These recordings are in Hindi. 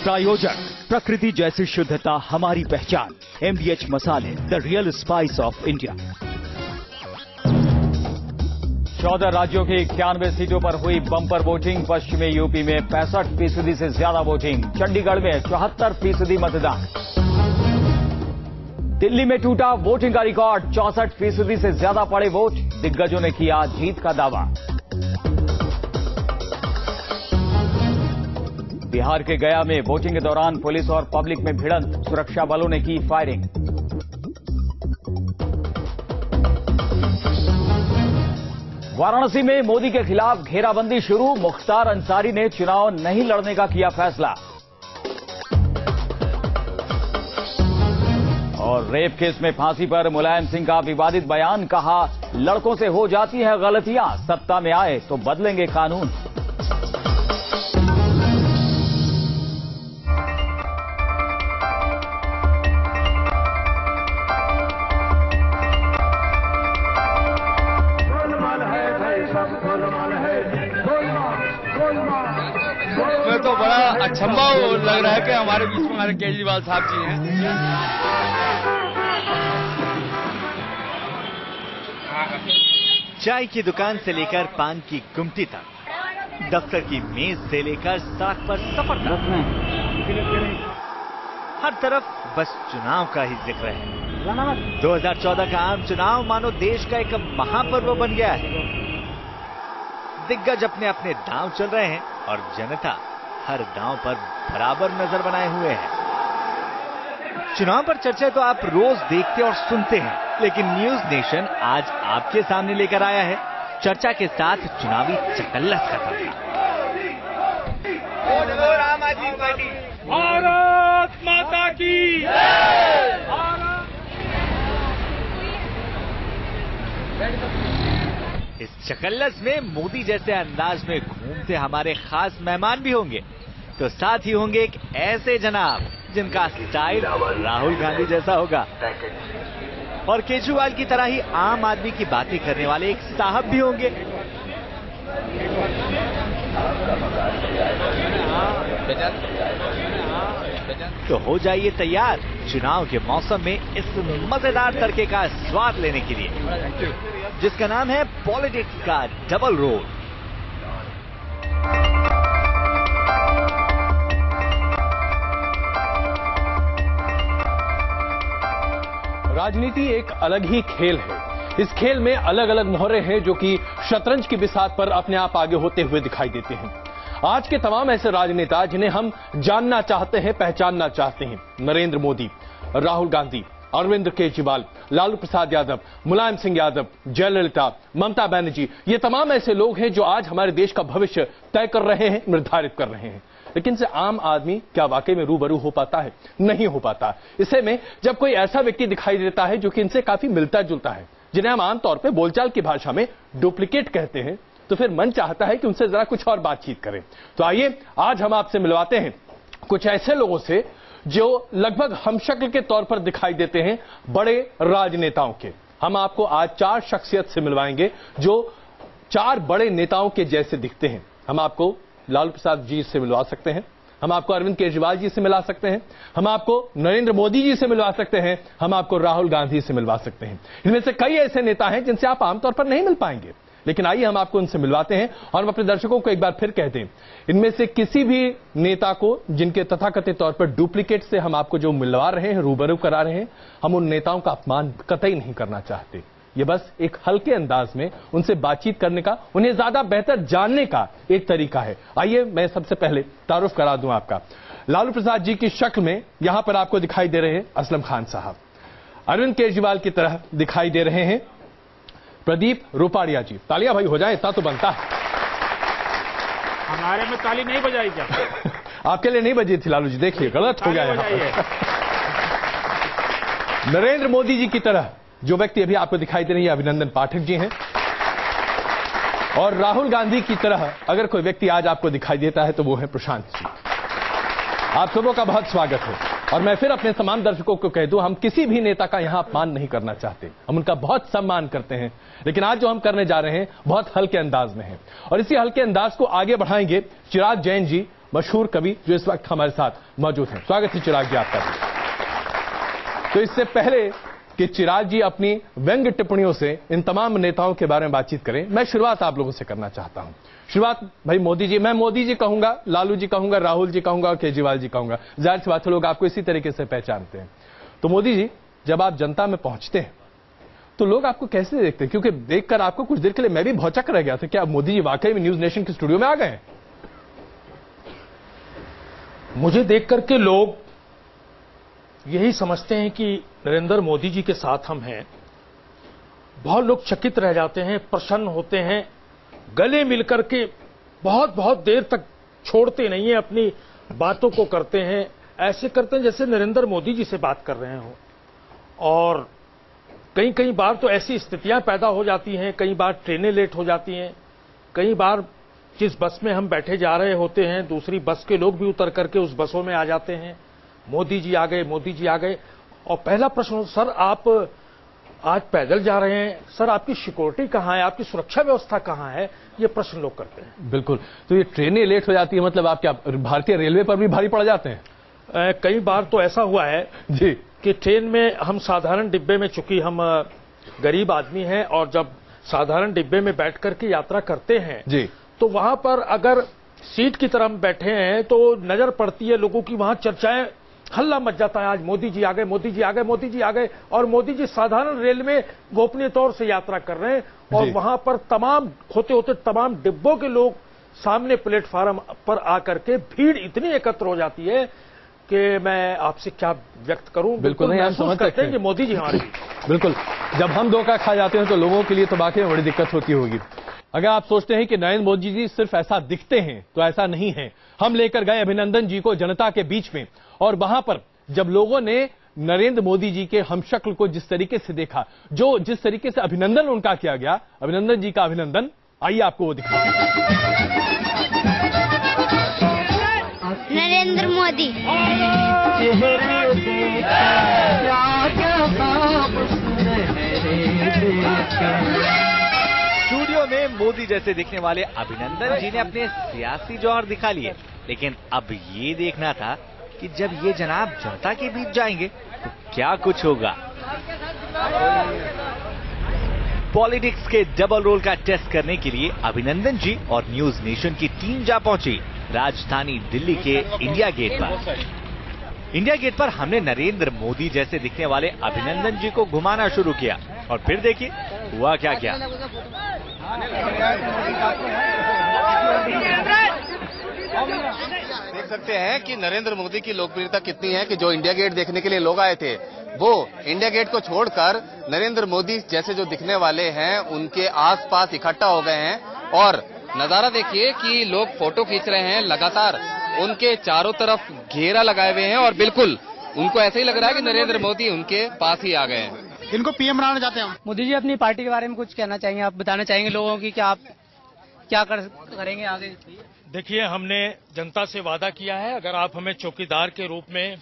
प्रायोजक प्रकृति जैसी शुद्धता हमारी पहचान, MDH मसाले, the real spice of India. 14 राज्यों की 91 सीटों पर हुई बम्पर वोटिंग। पश्चिमी यूपी में 65% से ज्यादा वोटिंग। चंडीगढ़ में 74% मतदान। दिल्ली में टूटा वोटिंग का रिकॉर्ड, 64% से ज्यादा पड़े वोट। दिग्गजों ने किया जीत का दावा। बिहार के गया में वोटिंग के दौरान पुलिस और पब्लिक में भिड़ंत, सुरक्षा बलों ने की फायरिंग। वाराणसी में मोदी के खिलाफ घेराबंदी शुरू, मुख्तार अंसारी ने चुनाव नहीं लड़ने का किया फैसला। और रेप केस में फांसी पर मुलायम सिंह का विवादित बयान, कहा लड़कों से हो जाती है गलतियां, सत्ता में आए तो बदलेंगे कानून। मैं तो बड़ा अचंभा लग रहा है कि हमारे बीच में हमारे केजरीवाल साहब जी हैं। चाय की दुकान से लेकर पान की गुमटी तक, दफ्तर की मेज से लेकर सड़क पर सफर तक, हर तरफ बस चुनाव का ही जिक्र है। 2014 का आम चुनाव मानो देश का एक महापर्व बन गया है। दिग्गज अपने अपने दांव चल रहे हैं और जनता हर दांव पर बराबर नजर बनाए हुए है। चुनाव पर चर्चा तो आप रोज देखते और सुनते हैं, लेकिन न्यूज नेशन आज आपके सामने लेकर आया है चर्चा के साथ चुनावी चकल्लस का तबला। आम आदमी पार्टी, भारत माता की। इस चकल्लस में मोदी जैसे अंदाज में घूमते हमारे खास मेहमान भी होंगे, तो साथ ही होंगे एक ऐसे जनाब जिनका स्टाइल राहुल गांधी जैसा होगा, और केजरीवाल की तरह ही आम आदमी की बातें करने वाले एक साहब भी होंगे। तो हो जाइए तैयार चुनाव के मौसम में इस मजेदार तड़के का स्वाद लेने के लिए, जिसका नाम है पॉलिटिक्स का डबल रोल। राजनीति एक अलग ही खेल है। इस खेल में अलग अलग मोहरे हैं जो कि शतरंज की बिसात पर अपने आप आगे होते हुए दिखाई देते हैं। आज के तमाम ऐसे राजनेता जिन्हें हम जानना चाहते हैं, पहचानना चाहते हैं, नरेंद्र मोदी, राहुल गांधी, अरविंद केजरीवाल, लालू प्रसाद यादव, मुलायम सिंह यादव, जयललिता, ममता बनर्जी, ये तमाम ऐसे लोग हैं जो आज हमारे देश का भविष्य तय कर रहे हैं, निर्धारित कर रहे हैं। लेकिन से आम आदमी क्या वाकई में रूबरू हो पाता है? नहीं हो पाता। इसे में जब कोई ऐसा व्यक्ति दिखाई देता है जो कि इनसे काफी मिलता जुलता है, जिन्हें हम आमतौर पर बोलचाल की भाषा में डुप्लीकेट कहते हैं, तो फिर मन चाहता है कि उनसे जरा कुछ और बातचीत करें। तो आइए आज हम आपसे मिलवाते हैं कुछ ऐसे लोगों से जो लगभग हमशक्ल के तौर पर दिखाई देते हैं बड़े राजनेताओं के। हम आपको आज 4 शख्सियत से मिलवाएंगे जो 4 बड़े नेताओं के जैसे दिखते हैं। हम आपको लालू प्रसाद जी से मिलवा सकते हैं, हम आपको अरविंद केजरीवाल जी से मिला सकते हैं, हम आपको नरेंद्र मोदी जी से मिलवा सकते हैं, हम आपको राहुल गांधी से मिलवा सकते हैं। इनमें से कई ऐसे नेता हैं जिनसे आप आमतौर पर नहीं मिल पाएंगे, लेकिन आइए हम आपको उनसे मिलवाते हैं। और हम अपने दर्शकों को एक बार फिर कहते हैं, इनमें से किसी भी नेता को जिनके तथाकथित तौर पर डुप्लीकेट से हम आपको जो मिलवा रहे हैं, रूबरू करा रहे हैं, हम उन नेताओं का अपमान कतई नहीं करना चाहते। ये बस एक हल्के अंदाज में उनसे बातचीत करने का, उन्हें ज्यादा बेहतर जानने का एक तरीका है। आइए मैं सबसे पहले तारुफ करा दूं आपका। लालू प्रसाद जी की शक्ल में यहां पर आपको दिखाई दे रहे हैं असलम खान साहब, अरविंद केजरीवाल की तरह दिखाई दे रहे हैं प्रदीप रूपाड़िया जी। तालियां भाई हो जाए, इतना तो बनता है। हमारे में ताली नहीं बजाई क्या? आपके लिए नहीं बजी थी लालू जी, देखिए गलत हो गया है। नरेंद्र मोदी जी की तरह जो व्यक्ति अभी आपको दिखाई दे रही है अभिनंदन पाठक जी हैं, और राहुल गांधी की तरह अगर कोई व्यक्ति आज आपको दिखाई देता है तो वो है प्रशांत जी। आप सबों का बहुत स्वागत है। और मैं फिर अपने तमाम दर्शकों को कह दूं, हम किसी भी नेता का यहां अपमान नहीं करना चाहते, हम उनका बहुत सम्मान करते हैं, लेकिन आज जो हम करने जा रहे हैं बहुत हल्के अंदाज में है। और इसी हल्के अंदाज को आगे बढ़ाएंगे चिराग जैन जी मशहूर कवि जो इस वक्त हमारे साथ मौजूद हैं। स्वागत है चिराग जी आपका। तो इससे पहले कि चिराग जी अपनी व्यंग्य टिप्पणियों से इन तमाम नेताओं के बारे में बातचीत करें, मैं शुरुआत आप लोगों से करना चाहता हूं। शुरुआत भाई मोदी जी, मैं मोदी जी कहूंगा, लालू जी कहूंगा, राहुल जी कहूंगा और केजरीवाल जी कहूंगा। जाहिर सी बात है लोग आपको इसी तरीके से पहचानते हैं। तो मोदी जी, जब आप जनता में पहुंचते हैं तो लोग आपको कैसे देखते हैं? क्योंकि देखकर आपको कुछ देर के लिए मैं भी भौचक रह गया था कि अब मोदी जी वाकई में न्यूज नेशन के स्टूडियो में आ गए हैं। मुझे देख करके लोग यही समझते हैं कि नरेंद्र मोदी जी के साथ हम हैं। बहुत लोग चकित रह जाते हैं, प्रसन्न होते हैं, गले मिलकर के बहुत देर तक छोड़ते नहीं है, अपनी बातों को करते हैं, ऐसे करते हैं जैसे नरेंद्र मोदी जी से बात कर रहे हो। और कई बार तो ऐसी स्थितियां पैदा हो जाती हैं, कई बार ट्रेनें लेट हो जाती हैं, कई बार जिस बस में हम बैठे जा रहे होते हैं दूसरी बस के लोग भी उतर करके उस बसों में आ जाते हैं, मोदी जी आ गए, मोदी जी आ गए। और पहला प्रश्न, सर आप आज पैदल जा रहे हैं, सर आपकी सिक्योरिटी कहां है, आपकी सुरक्षा व्यवस्था कहां है, ये प्रश्न लोग करते हैं। बिल्कुल। तो ये ट्रेनें लेट हो जाती है, मतलब आप क्या भारतीय रेलवे पर भी भारी पड़ जाते हैं? कई बार तो ऐसा हुआ है जी कि ट्रेन में हम साधारण डिब्बे में, चूंकि हम गरीब आदमी हैं और जब साधारण डिब्बे में बैठ करके यात्रा करते हैं जी, तो वहां पर अगर सीट की तरफ बैठे हैं तो नजर पड़ती है लोगों की, वहां चर्चाएं, हल्ला मच जाता है, आज मोदी जी आ गए, मोदी जी आ गए, मोदी जी आ गए। और मोदी जी साधारण रेल में गोपनीय तौर से यात्रा कर रहे हैं और वहां पर तमाम होते तमाम डिब्बों के लोग सामने प्लेटफार्म पर आकर के भीड़ इतनी एकत्र हो जाती है कि मैं आपसे क्या व्यक्त करूं। बिल्कुल नहीं, हम समझ सकते हैं कि मोदी जी हमारे बिल्कुल। जब हम धोखा खा जाते हैं तो लोगों के लिए तो वाकई में बड़ी दिक्कत होती होगी। अगर आप सोचते हैं कि नरेंद्र मोदी जी सिर्फ ऐसा दिखते हैं तो ऐसा नहीं है। हम लेकर गए अभिनंदन जी को जनता के बीच में, और वहां पर जब लोगों ने नरेंद्र मोदी जी के हमशक्ल को जिस तरीके से देखा, जो जिस तरीके से अभिनंदन उनका किया गया, अभिनंदन जी का अभिनंदन, आइए आपको वो दिखा। नरेंद्र मोदी स्टूडियो में मोदी जैसे दिखने वाले अभिनंदन जी ने अपने सियासी जौहर दिखा लिए, लेकिन अब ये देखना था कि जब ये जनाब जनता के बीच जाएंगे तो क्या कुछ होगा। पॉलिटिक्स के डबल रोल का टेस्ट करने के लिए अभिनंदन जी और न्यूज नेशन की टीम जा पहुंची राजधानी दिल्ली के इंडिया गेट पर। इंडिया गेट पर हमने नरेंद्र मोदी जैसे दिखने वाले अभिनंदन जी को घुमाना शुरू किया और फिर देखिए हुआ क्या क्या। देख सकते हैं कि नरेंद्र मोदी की लोकप्रियता कितनी है कि जो इंडिया गेट देखने के लिए लोग आए थे वो इंडिया गेट को छोड़कर नरेंद्र मोदी जैसे जो दिखने वाले हैं उनके आसपास इकट्ठा हो गए हैं। और नजारा देखिए कि लोग फोटो खींच रहे हैं, लगातार उनके चारों तरफ घेरा लगाए हुए हैं और बिल्कुल उनको ऐसे ही लग रहा है कि नरेंद्र मोदी उनके पास ही आ गए हैं। इनको पीएम बनाना चाहते हैं हम। मोदी जी अपनी पार्टी के बारे में कुछ कहना चाहेंगे, आप बताना चाहेंगे लोगों की कि आप क्या करेंगे आगे? देखिए, हमने जनता से वादा किया है, अगर आप हमें चौकीदार के रूप में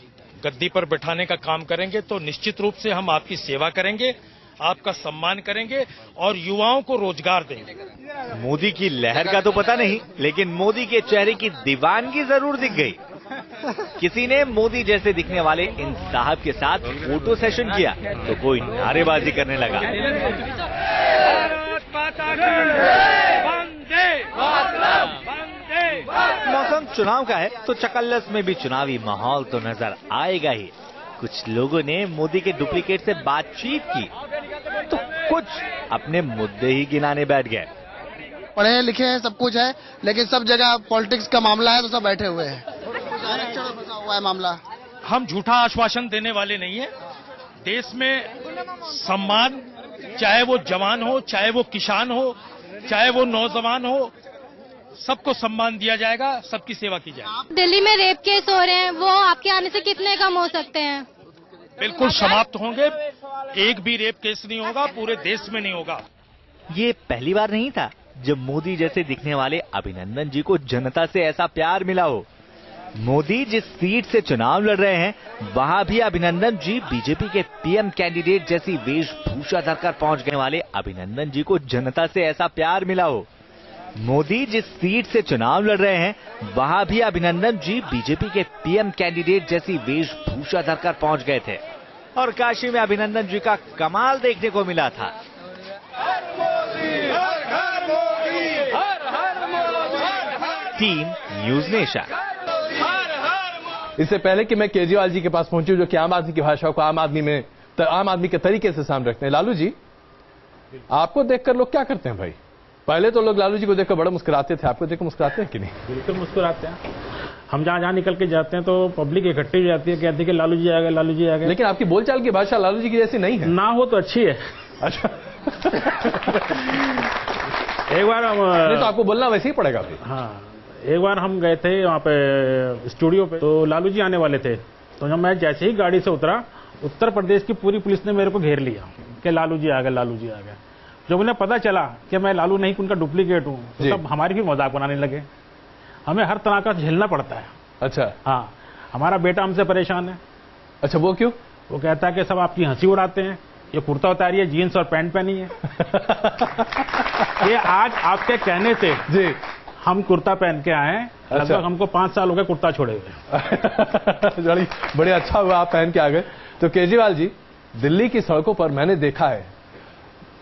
गद्दी पर बैठाने का काम करेंगे तो निश्चित रूप से हम आपकी सेवा करेंगे, आपका सम्मान करेंगे और युवाओं को रोजगार देंगे। मोदी की लहर का तो पता नहीं, लेकिन मोदी के चेहरे की दीवानगी जरूर दिख गई। किसी ने मोदी जैसे दिखने वाले इन साहब के साथ फोटो सेशन किया तो कोई नारेबाजी करने लगा। मौसम चुनाव का है तो चकल्लस में भी चुनावी माहौल तो नजर आएगा ही। कुछ लोगों ने मोदी के डुप्लीकेट से बातचीत की तो कुछ अपने मुद्दे ही गिनाने बैठ गए। पढ़े लिखे हैं, सब कुछ है, लेकिन सब जगह पॉलिटिक्स का मामला है तो सब बैठे हुए हैं। फंसा हुआ है मामला। हम झूठा आश्वासन देने वाले नहीं है। देश में सम्मान, चाहे वो जवान हो, चाहे वो किसान हो, चाहे वो नौजवान हो, सबको सम्मान दिया जाएगा, सबकी सेवा की जाएगी। दिल्ली में रेप केस हो रहे हैं, वो आपके आने से कितने कम हो सकते हैं? बिल्कुल समाप्त होंगे। एक भी रेप केस नहीं होगा, पूरे देश में नहीं होगा। ये पहली बार नहीं था जब मोदी जैसे दिखने वाले अभिनंदन जी को जनता से ऐसा प्यार मिला हो। मोदी जिस सीट से चुनाव लड़ रहे हैं वहां भी अभिनंदन जी बीजेपी के पीएम कैंडिडेट जैसी वेशभूषा धरकर पहुंच गए वाले अभिनंदन जी को जनता से ऐसा प्यार मिला हो। मोदी जिस सीट से चुनाव लड़ रहे हैं वहां भी अभिनंदन जी बीजेपी के पीएम कैंडिडेट जैसी वेशभूषा धरकर पहुंच गए थे और काशी में अभिनंदन जी का कमाल देखने को मिला था। Team news nation. इससे पहले कि मैं केजरीवाल जी के पास पहुंचूं, जो कि आम आदमी की भाषा को आम आदमी के तरीके से सामने रखते हैं। लालू जी, आपको देखकर लोग क्या करते हैं भाई? पहले तो लोग लालू जी को देखकर बड़ा मुस्कुराते थे, आपको देखकर मुस्कुराते हैं कि नहीं? बिल्कुल मुस्कुराते हैं। हम जहाँ निकल के जाते हैं तो पब्लिक इकट्ठी हो जाती है, कहती है कि लालू जी आ गए, लालू जी आ गए। लेकिन आपकी बोलचाल की भाषा लालू जी की जैसी नहीं है। ना हो तो अच्छी है। अच्छा। एक बार हम नहीं तो आपको बोलना वैसे ही पड़ेगा भाई। हाँ, एक बार हम गए थे वहाँ पे स्टूडियो पे, तो लालू जी आने वाले थे। तो जब मैं जैसे ही गाड़ी से उतरा, उत्तर प्रदेश की पूरी पुलिस ने मेरे को घेर लिया कि लालू जी आ गए, लालू जी आ गए। जब उन्हें पता चला कि मैं लालू नहीं, उनका डुप्लीकेट हूँ, तो सब हमारी भी मजाक बनाने लगे। हमें हर तरह का झेलना पड़ता है। अच्छा। हाँ, हमारा बेटा हमसे परेशान है। अच्छा, वो क्यों? वो कहता है कि सब आपकी हंसी उड़ाते हैं, ये कुर्ता उतारिए, जीन्स और पैंट पहनी है। ये आज आपके कहने से जी हम कुर्ता पहन के आए। लगभग हमको 5 साल हो गए कुर्ता छोड़े हुए। बड़े अच्छा हुआ आप पहन के आ गए। तो केजरीवाल जी, दिल्ली की सड़कों पर मैंने देखा है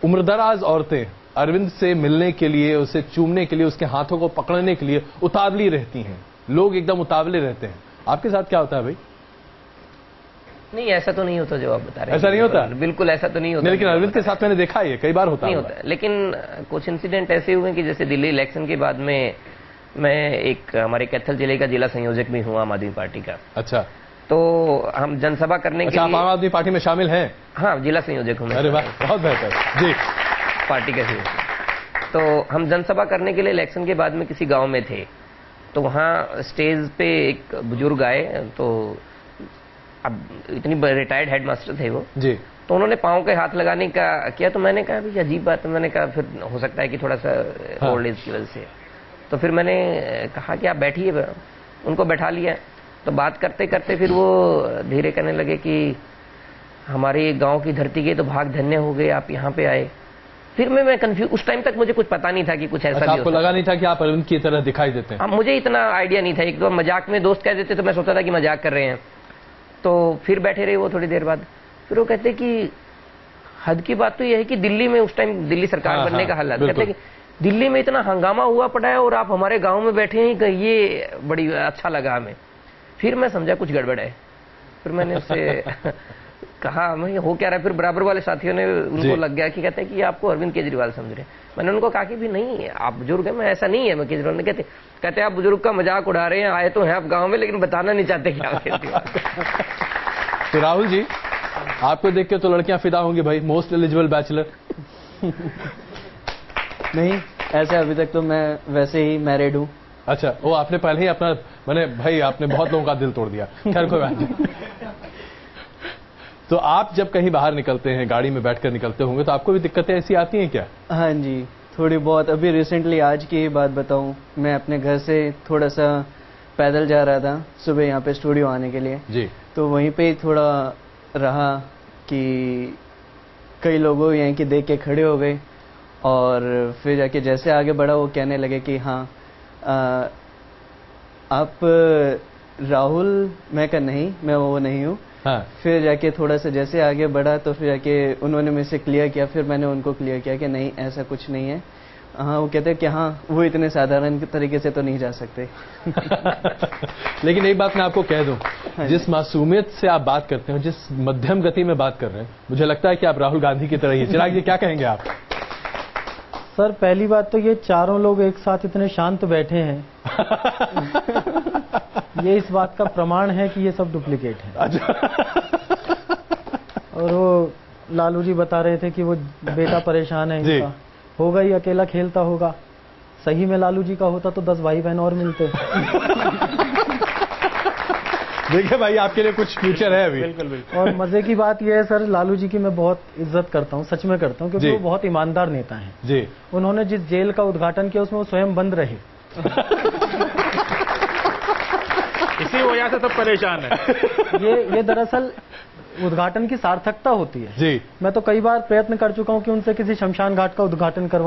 उम्रदराज औरतें अरविंद से मिलने के लिए, उसे चूमने के लिए, उसके हाथों को पकड़ने के लिए उतावली रहती हैं। लोग एकदम उतावले रहते हैं। आपके साथ क्या होता है भाई? नहीं, ऐसा तो नहीं होता जो आप बता रहे हैं। ऐसा नहीं होता? बिल्कुल ऐसा तो नहीं होता। लेकिन अरविंद के साथ मैंने देखा है, कई बार होता नहीं होता। लेकिन कुछ इंसिडेंट ऐसे हुए कि जैसे दिल्ली इलेक्शन के बाद में मैं एक हमारे कैथल जिले का जिला संयोजक भी हूँ आम आदमी पार्टी का। अच्छा। तो हम जनसभा करने के लिए। आम आदमी पार्टी में शामिल हैं? हाँ, जिला संयोजक हूँ। अरे वाह, बहुत बेहतर जी। पार्टी का संयोजक। तो हम जनसभा करने के लिए इलेक्शन के बाद में किसी गांव में थे, तो वहाँ स्टेज पे एक बुजुर्ग आए। तो अब इतनी रिटायर्ड हेडमास्टर थे वो जी। तो उन्होंने पाँव के हाथ लगाने का किया, तो मैंने कहा भाई अजीब बात है। मैंने कहा फिर हो सकता है कि थोड़ा सा ओल्ड एज की वजह से। तो फिर मैंने कहा कि आप बैठिए, उनको बैठा लिया। तो बात करते करते फिर वो धीरे कहने लगे कि हमारे गांव की धरती के तो भाग धन्य हो गए, आप यहाँ पे आए। फिर मैं कंफ्यूज, उस टाइम तक मुझे कुछ पता नहीं था कि कुछ ऐसा भी आपको लगा नहीं था कि आप अरविंद की तरह दिखाई देते हैं? मुझे इतना आइडिया नहीं था। एक तो मजाक में दोस्त कह देते तो मैं सोचता था कि मजाक कर रहे हैं। तो फिर बैठे रहे वो थोड़ी देर बाद। फिर वो कहते कि हद की बात तो यह है कि दिल्ली में उस टाइम दिल्ली सरकार बनने का हालात, कहते कि दिल्ली में इतना हंगामा हुआ पड़ा है और आप हमारे गांव में बैठे हैं, ये बड़ी अच्छा लगा हमें। फिर मैं समझा कुछ गड़बड़ है। फिर मैंने उससे कहा मैं हो क्या रहा है। फिर बराबर वाले साथियों ने उनको लग गया कि कहते हैं कि आपको अरविंद केजरीवाल समझ रहे हैं। मैंने उनको कहा कि भी नहीं, आप बुजुर्ग हैं, मैं ऐसा नहीं है मैं केजरीवाल। ने कहते आप बुजुर्ग का मजाक उड़ा रहे हैं, आए तो हैं आप गाँव में लेकिन बताना नहीं चाहते क्या केजरीवाल। तो राहुल जी, आपको देख के तो लड़कियां फिदा होंगी भाई, मोस्ट एलिजिबल बैचलर। नहीं, ऐसे अभी तक तो मैं वैसे ही मैरिड हूँ। अच्छा, वो आपने पहले ही अपना, मैंने भाई आपने बहुत लोगों का दिल तोड़ दिया। खैर कोई बात नहीं। तो आप जब कहीं बाहर निकलते हैं, गाड़ी में बैठकर निकलते होंगे, तो आपको भी दिक्कतें ऐसी आती हैं क्या? हाँ जी, थोड़ी बहुत। अभी रिसेंटली आज की ही बात बताऊं, मैं अपने घर से थोड़ा सा पैदल जा रहा था सुबह यहाँ पे स्टूडियो आने के लिए जी। तो वहीं पे थोड़ा रहा कि कई लोगों यहीं की देख के खड़े हो गए और फिर जाके जैसे आगे बढ़ा वो कहने लगे कि हाँ आप राहुल। मैं कहा नहीं, मैं वो नहीं हूँ। हाँ। फिर जाके थोड़ा सा जैसे आगे बढ़ा तो फिर जाके उन्होंने मुझसे क्लियर किया, फिर मैंने उनको क्लियर किया कि नहीं ऐसा कुछ नहीं है। हाँ, वो कहते हैं कि हाँ वो इतने साधारण तरीके से तो नहीं जा सकते। लेकिन एक बात मैं आपको कह दूं, जिस मासूमियत से आप बात करते हो, जिस मध्यम गति में बात कर रहे हैं, मुझे लगता है कि आप राहुल गांधी की तरह ही। चिराग जी क्या कहेंगे आप? सर पहली बात तो ये चारों लोग एक साथ इतने शांत बैठे हैं ये इस बात का प्रमाण है कि ये सब डुप्लीकेट है। और वो लालू जी बता रहे थे कि वो बेटा परेशान है इनका, होगा ही अकेला खेलता होगा। सही में लालू जी का होता तो 10 भाई बहन और मिलते। देखिए भाई, आपके लिए कुछ फ्यूचर है अभी। बिल्कुल बिल्कुल। और मजे की बात यह है सर, लालू जी की मैं बहुत इज्जत करता हूँ, सच में करता हूँ, क्योंकि वो बहुत ईमानदार नेता हैं जी। उन्होंने जिस जेल का उद्घाटन किया उसमें वो स्वयं बंद रहे। इसी वजह से सब परेशान है। ये दरअसल उद्घाटन की सार्थकता होती है जी। मैं तो कई बार प्रयत्न कर चुका हूँ कि उनसे किसी शमशान घाट का उद्घाटन करवाऊं।